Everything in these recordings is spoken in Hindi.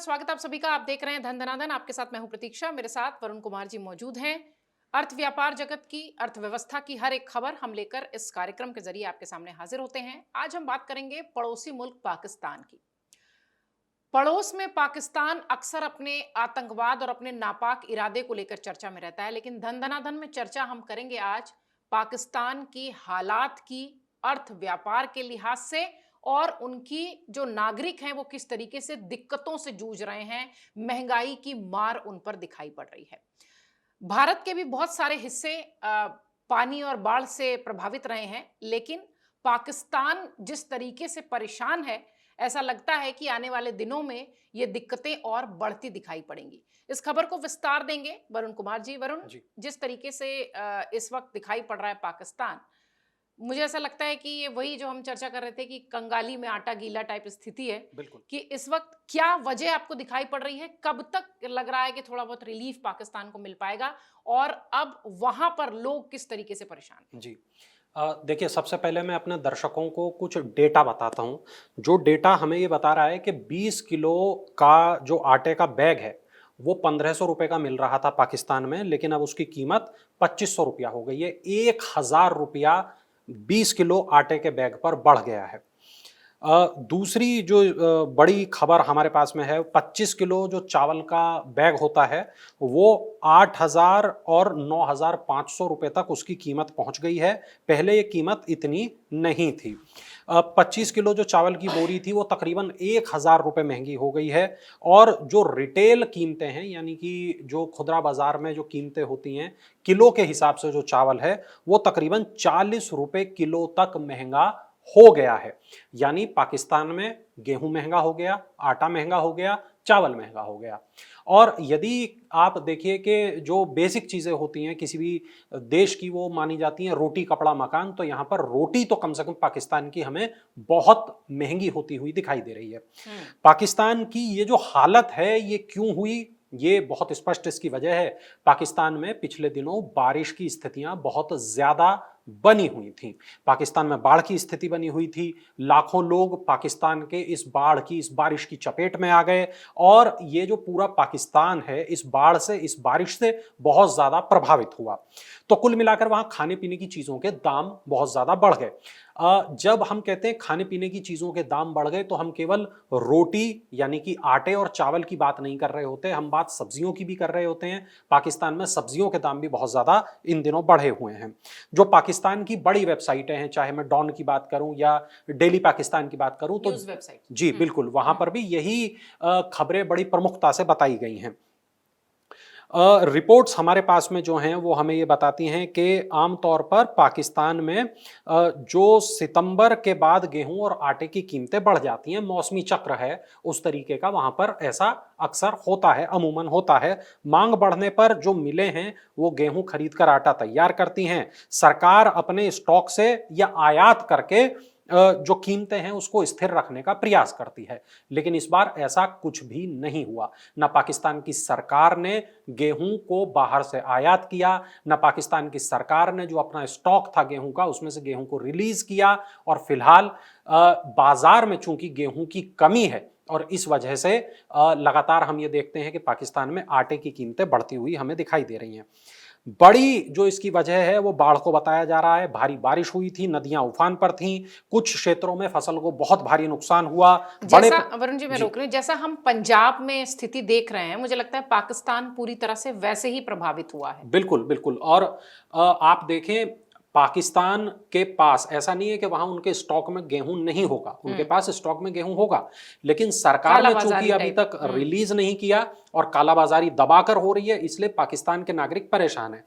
स्वागत आप सभी का। आप देख रहे हैं धन धनाधन। आपके साथ मैं हूं प्रतीक्षा, मेरे साथ वरुण कुमार जी मौजूद हैं। अर्थ व्यापार जगत की, अर्थव्यवस्था की हर एक खबर हम लेकर इस कार्यक्रम के जरिए आपके सामने हाजिर होते हैं। आज हम बात करेंगे पड़ोसी मुल्क पाकिस्तान की। पड़ोस में पाकिस्तान अक्सर अपने आतंकवाद और अपने नापाक इरादे को लेकर चर्चा में रहता है, लेकिन धन धनाधन में चर्चा हम करेंगे आज पाकिस्तान की हालात की, अर्थ व्यापार के लिहाज से, और उनकी जो नागरिक हैं वो किस तरीके से दिक्कतों से जूझ रहे हैं। महंगाई की मार उन पर दिखाई पड़ रही है। भारत के भी बहुत सारे हिस्से पानी और बाढ़ से प्रभावित रहे हैं, लेकिन पाकिस्तान जिस तरीके से परेशान है, ऐसा लगता है कि आने वाले दिनों में ये दिक्कतें और बढ़ती दिखाई पड़ेंगी। इस खबर को विस्तार देंगे वरुण कुमार जी। वरुण जी, जिस तरीके से इस वक्त दिखाई पड़ रहा है पाकिस्तान, मुझे ऐसा लगता है कि ये वही जो हम चर्चा कर रहे थे कि कंगाली में आटा गीला टाइप स्थिति है। बिल्कुल। कि इस वक्त क्या वजह आपको दिखाई पड़ रही है, कब तक लग रहा है कि थोड़ा बहुत रिलीफ पाकिस्तान को मिल पाएगा, और अब वहां पर लोग किस तरीके से परेशान हैं? जी, देखिए, सबसे पहले मैं अपने दर्शकों को कुछ डेटा बताता हूं। जो डेटा हमें ये बता रहा है कि 20 किलो का जो आटे का बैग है वो 1500 रुपये का मिल रहा था पाकिस्तान में, लेकिन अब उसकी कीमत 2500 रुपया हो गई है। 1000 रुपया 20 किलो आटे के बैग पर बढ़ गया है। दूसरी जो बड़ी खबर हमारे पास में है, 25 किलो जो चावल का बैग होता है वो 8000 और 9500 रुपये तक उसकी कीमत पहुंच गई है। पहले ये कीमत इतनी नहीं थी। 25 किलो जो चावल की बोरी थी वो तकरीबन 1000 रुपये महंगी हो गई है। और जो रिटेल कीमतें हैं, यानी कि जो खुदरा बाजार में जो कीमतें होती हैं किलो के हिसाब से, जो चावल है वो तकरीबन 40 रुपये किलो तक महंगा हो गया है। यानी पाकिस्तान में गेहूं महंगा हो गया, आटा महंगा हो गया, चावल महंगा हो गया। और यदि आप देखिए कि जो बेसिक चीजें होती हैं किसी भी देश की, वो मानी जाती हैं रोटी कपड़ा मकान, तो यहाँ पर रोटी तो कम से कम पाकिस्तान की हमें बहुत महंगी होती हुई दिखाई दे रही है। पाकिस्तान की ये जो हालत है ये क्यों हुई, ये बहुत स्पष्ट इसकी वजह है। पाकिस्तान में पिछले दिनों बारिश की स्थितियां बहुत ज्यादा बनी हुई थी। पाकिस्तान में बाढ़ की स्थिति बनी हुई थी। लाखों लोग पाकिस्तान के इस बाढ़ की, इस बारिश की चपेट में आ गए, और ये जो पूरा पाकिस्तान है इस बाढ़ से, इस बारिश से बहुत ज्यादा प्रभावित हुआ। तो कुल मिलाकर वहां खाने पीने की चीजों के दाम बहुत ज्यादा बढ़ गए। जब हम कहते हैं खाने पीने की चीजों के दाम बढ़ गए, तो हम केवल रोटी यानी कि आटे और चावल की बात नहीं कर रहे होते, हम बात सब्जियों की भी कर रहे होते हैं। पाकिस्तान में सब्जियों के दाम भी बहुत ज्यादा इन दिनों बढ़े हुए हैं। जो पाकिस्तान की बड़ी वेबसाइटें हैं, चाहे मैं डॉन की बात करूं या डेली पाकिस्तान की बात करूं, तो जी बिल्कुल, वहां पर भी यही खबरें बड़ी प्रमुखता से बताई गई हैं। रिपोर्ट्स हमारे पास में जो हैं वो हमें ये बताती हैं कि आमतौर पर पाकिस्तान में जो सितंबर के बाद गेहूं और आटे की कीमतें बढ़ जाती हैं, मौसमी चक्र है उस तरीके का, वहां पर ऐसा अक्सर होता है, अमूमन होता है। मांग बढ़ने पर जो मिलें हैं वो गेहूं खरीद कर आटा तैयार करती हैं। सरकार अपने स्टॉक से या आयात करके जो कीमतें हैं उसको स्थिर रखने का प्रयास करती है। लेकिन इस बार ऐसा कुछ भी नहीं हुआ। न पाकिस्तान की सरकार ने गेहूं को बाहर से आयात किया, न पाकिस्तान की सरकार ने जो अपना स्टॉक था गेहूं का उसमें से गेहूं को रिलीज किया। और फिलहाल बाजार में चूंकि गेहूं की कमी है, और इस वजह से लगातार हम ये देखते हैं कि पाकिस्तान में आटे की कीमतें बढ़ती हुई हमें दिखाई दे रही हैं। बड़ी जो इसकी वजह है वो बाढ़ को बताया जा रहा है। भारी बारिश हुई थी, नदियां उफान पर थीं, कुछ क्षेत्रों में फसल को बहुत भारी नुकसान हुआ। जैसा वरुण जी, मैं रोक रही हूं, जैसा हम पंजाब में स्थिति देख रहे हैं, मुझे लगता है पाकिस्तान पूरी तरह से वैसे ही प्रभावित हुआ है। बिल्कुल बिल्कुल। और आप देखें, पाकिस्तान के पास ऐसा नहीं है कि वहां उनके स्टॉक में गेहूं नहीं होगा, उनके पास स्टॉक में गेहूं होगा, लेकिन सरकार ने चूंकि अभी तक रिलीज नहीं किया और कालाबाजारी दबाकर हो रही है, इसलिए पाकिस्तान के नागरिक परेशान है।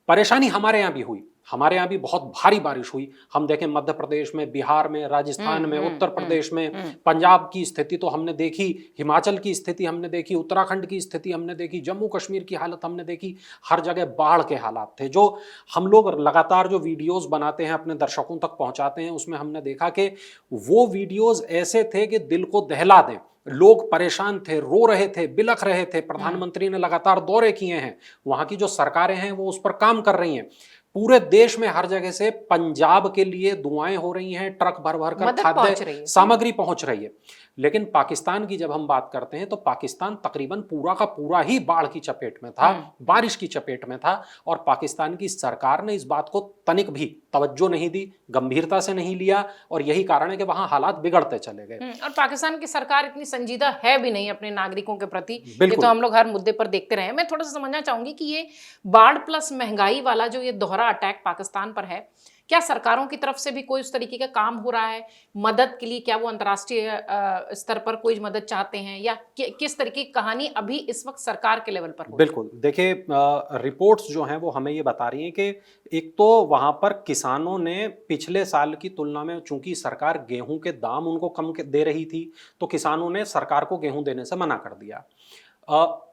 परेशानी हमारे यहाँ भी हुई, हमारे यहाँ भी बहुत भारी बारिश हुई। हम देखें मध्य प्रदेश में, बिहार में, राजस्थान में, उत्तर प्रदेश में, पंजाब की स्थिति तो हमने देखी, हिमाचल की स्थिति हमने देखी, उत्तराखंड की स्थिति हमने देखी, जम्मू कश्मीर की हालत हमने देखी। हर जगह बाढ़ के हालात थे। जो हम लोग लगातार जो वीडियोस बनाते हैं अपने दर्शकों तक पहुंचाते हैं, उसमें हमने देखा कि वो वीडियोस ऐसे थे कि दिल को दहला दें। लोग परेशान थे, रो रहे थे, बिलख रहे थे। प्रधानमंत्री ने लगातार दौरे किए हैं, वहां की जो सरकारें हैं वो उस पर काम कर रही हैं। पूरे देश में हर जगह से पंजाब के लिए दुआएं हो रही हैं, ट्रक भर भर कर खाद्य सामग्री पहुंच रही है। लेकिन पाकिस्तान की जब हम बात करते हैं तो पाकिस्तान तकरीबन पूरा का पूरा ही बाढ़ की चपेट में था, बारिश की चपेट में था, और पाकिस्तान की सरकार ने इस बात को तनिक भी तवज्जो नहीं दी, गंभीरता से नहीं लिया, और यही कारण है कि वहां हालात बिगड़ते चले गए। और पाकिस्तान की सरकार इतनी संजीदा है भी नहीं अपने नागरिकों के प्रति। ये बिल्कुल। तो हम लोग हर मुद्दे पर देखते रहे हैं। मैं थोड़ा सा समझना चाहूंगी कि ये बाढ़ प्लस महंगाई वाला जो ये दोहरा अटैक पाकिस्तान पर है, क्या सरकारों की तरफ से भी कोई उस तरीके का काम हो रहा है मदद के लिए? क्या वो अंतर्राष्ट्रीय स्तर पर कोई मदद चाहते हैं, या किस तरीके की कहानी अभी इस वक्त सरकार के लेवल पर हो? बिल्कुल, देखिए रिपोर्ट्स जो हैं वो हमें ये बता रही हैं कि एक तो वहाँ पर किसानों ने पिछले साल की तुलना में, चूंकि सरकार गेहूं के दाम उनको कम दे रही थी, तो किसानों ने सरकार को गेहूं देने से मना कर दिया।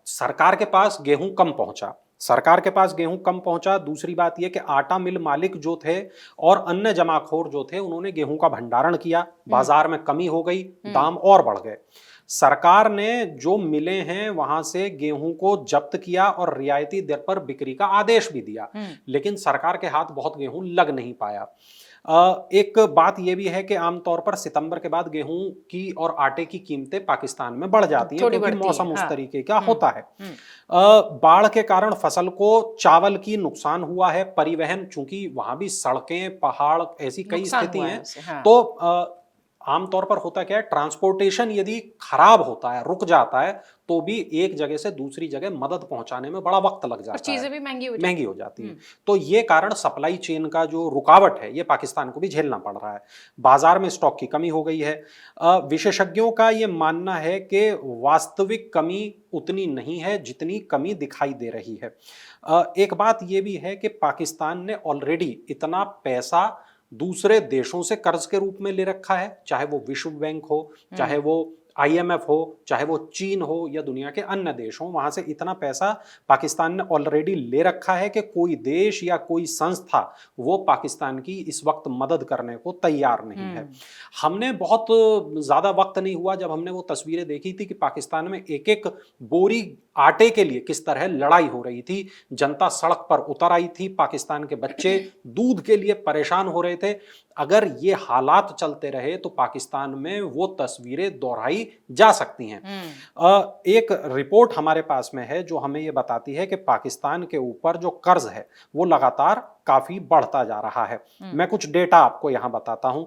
सरकार के पास गेहूं कम पहुंचा, सरकार के पास गेहूं कम पहुंचा। दूसरी बात यह कि आटा मिल मालिक जो थे और अन्य जमाखोर जो थे, उन्होंने गेहूं का भंडारण किया, बाजार में कमी हो गई, दाम और बढ़ गए। सरकार ने जो मिले हैं वहां से गेहूं को जब्त किया और रियायती दर पर बिक्री का आदेश भी दिया, लेकिन सरकार के हाथ बहुत गेहूं लग नहीं पाया। एक बात यह भी है कि आमतौर पर सितंबर के बाद गेहूं की और आटे की कीमतें पाकिस्तान में बढ़ जाती हैं, क्योंकि मौसम उस तरीके का होता है। बाढ़ के कारण फसल को चावल की नुकसान हुआ है, परिवहन, चूंकि वहां भी सड़कें, पहाड़, ऐसी कई स्थिति हैं, तो आमतौर पर होता क्या है, ट्रांसपोर्टेशन यदि खराब होता है, रुक जाता है, तो भी एक जगह से दूसरी जगह मदद पहुंचाने में बड़ा वक्त लग जाता है, चीजें भी महंगी हो जाती है। तो ये कारण सप्लाई चेन का जो रुकावट है, ये पाकिस्तान को भी झेलना पड़ रहा है। बाजार में स्टॉक की कमी हो गई है। विशेषज्ञों का ये मानना है कि वास्तविक कमी उतनी नहीं है जितनी कमी दिखाई दे रही है। एक बात ये भी है कि पाकिस्तान ने ऑलरेडी इतना पैसा दूसरे देशों से कर्ज के रूप में ले रखा है, चाहे वो विश्व बैंक हो, चाहे वो IMF हो, चाहे वो चीन हो, या दुनिया के अन्य देश हो, वहां से इतना पैसा पाकिस्तान ने ऑलरेडी ले रखा है कि कोई देश या कोई संस्था वो पाकिस्तान की इस वक्त मदद करने को तैयार नहीं है। हमने बहुत ज्यादा वक्त नहीं हुआ जब हमने वो तस्वीरें देखी थी कि पाकिस्तान में एक एक बोरी आटे के लिए किस तरह लड़ाई हो रही थी, जनता सड़क पर उतर आई थी, पाकिस्तान के बच्चे दूध के लिए परेशान हो रहे थे। अगर ये हालात चलते रहे तो पाकिस्तान में वो तस्वीरें दोहराई जा सकती हैं। एक रिपोर्ट हमारे पास में है जो हमें ये बताती है कि पाकिस्तान के ऊपर जो कर्ज है वो लगातार काफी बढ़ता जा रहा है। मैं कुछ डेटा आपको यहां बताता हूं।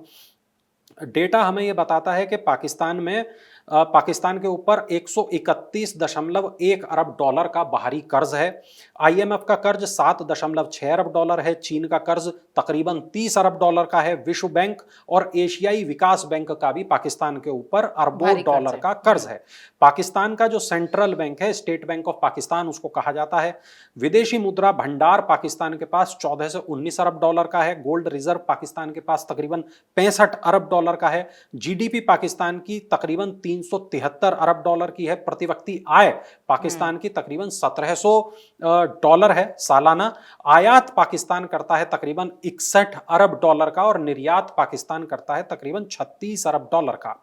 डेटा हमें यह बताता है कि पाकिस्तान के ऊपर 131.1 अरब डॉलर का बाहरी कर्ज है। IMF का कर्ज 7.6 अरब डॉलर है। चीन का कर्ज तकरीबन 30 अरब डॉलर का है। विश्व बैंक और एशियाई विकास बैंक का भी पाकिस्तान के ऊपर अरबों डॉलर का कर्ज है। पाकिस्तान का जो सेंट्रल बैंक है, स्टेट बैंक ऑफ पाकिस्तान उसको कहा जाता है। विदेशी मुद्रा भंडार पाकिस्तान के पास 14 से 19 अरब डॉलर का है। गोल्ड रिजर्व पाकिस्तान के पास तकरीबन 65 अरब डॉलर का है। GDP पाकिस्तान की तकरीबन 373 अरब डॉलर की है। प्रति व्यक्ति आय पाकिस्तान की तकरीबन 1700 डॉलर है सालाना। आयात पाकिस्तान करता है तकरीबन 61 अरब डॉलर का और निर्यात पाकिस्तान करता है तकरीबन 36 अरब डॉलर का।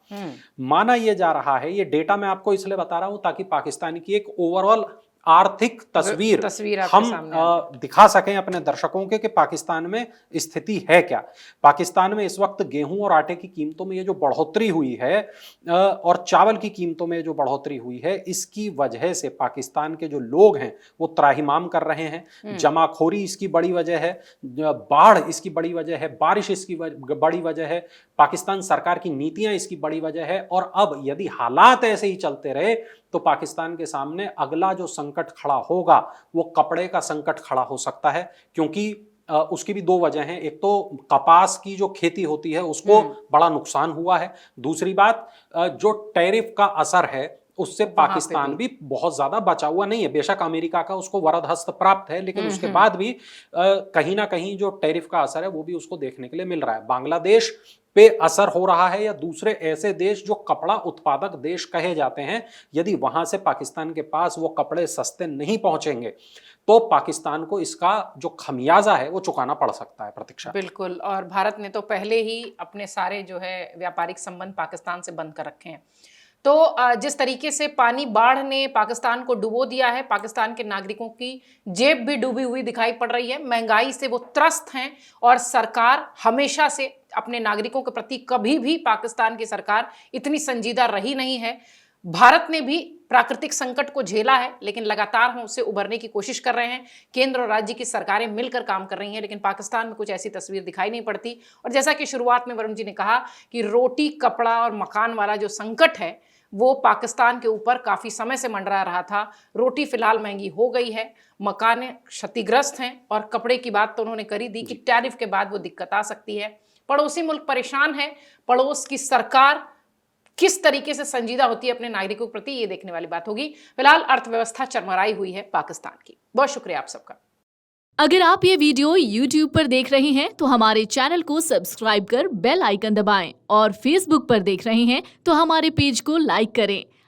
माना यह जा रहा है, ये डेटा मैं आपको इसलिए बता रहा हूं ताकि पाकिस्तान की एक ओवरऑल आर्थिक तस्वीर हम दिखा सकें अपने दर्शकों के कि पाकिस्तान में स्थिति है क्या। पाकिस्तान में इस वक्त गेहूं और आटे की कीमतों में ये जो बढ़ोतरी हुई है और चावल की कीमतों में जो बढ़ोतरी हुई है, इसकी वजह से पाकिस्तान के जो लोग हैं वो त्राहिमाम कर रहे हैं। जमाखोरी इसकी बड़ी वजह है, बाढ़ इसकी बड़ी वजह है, बारिश इसकी बड़ी वजह है, पाकिस्तान सरकार की नीतियां इसकी बड़ी वजह है। और अब यदि हालात ऐसे ही चलते रहे तो पाकिस्तान के सामने अगला जो संकट खड़ा होगा वो कपड़े का संकट खड़ा हो सकता है, क्योंकि उसकी भी दो वजह हैं। एक तो कपास की जो खेती होती है उसको बड़ा नुकसान हुआ है। दूसरी बात, जो टैरिफ का असर है उससे पाकिस्तान भी बहुत ज्यादा बचा हुआ नहीं है। बेशक अमेरिका का उसको वरद हस्त प्राप्त है, लेकिन उसके बाद भी कहीं ना कहीं जो टैरिफ का असर है वो भी उसको देखने के लिए मिल रहा है। बांग्लादेश पे असर हो रहा है या दूसरे ऐसे देश जो कपड़ा उत्पादक देश कहे जाते हैं, यदि वहां से पाकिस्तान के पास वो कपड़े सस्ते नहीं पहुंचेंगे तो पाकिस्तान को इसका जो खमियाजा है वो चुकाना पड़ सकता है। प्रतीक्षा, बिल्कुल। और भारत ने तो पहले ही अपने सारे जो है व्यापारिक संबंध पाकिस्तान से बंद कर रखे हैं। तो जिस तरीके से पानी बाढ़ ने पाकिस्तान को डुबो दिया है, पाकिस्तान के नागरिकों की जेब भी डूबी हुई दिखाई पड़ रही है, महंगाई से वो त्रस्त हैं और सरकार हमेशा से अपने नागरिकों के प्रति कभी भी पाकिस्तान की सरकार इतनी संजीदा रही नहीं है। भारत ने भी प्राकृतिक संकट को झेला है, लेकिन लगातार हम उससे उबरने की कोशिश कर रहे हैं। केंद्र और राज्य की सरकारें मिलकर काम कर रही हैं, लेकिन पाकिस्तान में कुछ ऐसी तस्वीर दिखाई नहीं पड़ती। और जैसा कि शुरुआत में वरुण जी ने कहा कि रोटी, कपड़ा और मकान वाला जो संकट है वो पाकिस्तान के ऊपर काफ़ी समय से मंडरा रहा था। रोटी फिलहाल महंगी हो गई है, मकान क्षतिग्रस्त हैं और कपड़े की बात तो उन्होंने करी दी कि टैरिफ के बाद वो दिक्कत आ सकती है। पड़ोसी मुल्क परेशान है, पड़ोस की सरकार किस तरीके से संजीदा होती है अपने नागरिकों के प्रति, ये देखने वाली बात होगी। फिलहाल अर्थव्यवस्था चरमराई हुई है पाकिस्तान की। बहुत शुक्रिया आप सबका। अगर आप ये वीडियो YouTube पर देख रहे हैं तो हमारे चैनल को सब्सक्राइब कर बेल आइकन दबाएं और Facebook पर देख रहे हैं तो हमारे पेज को लाइक करें।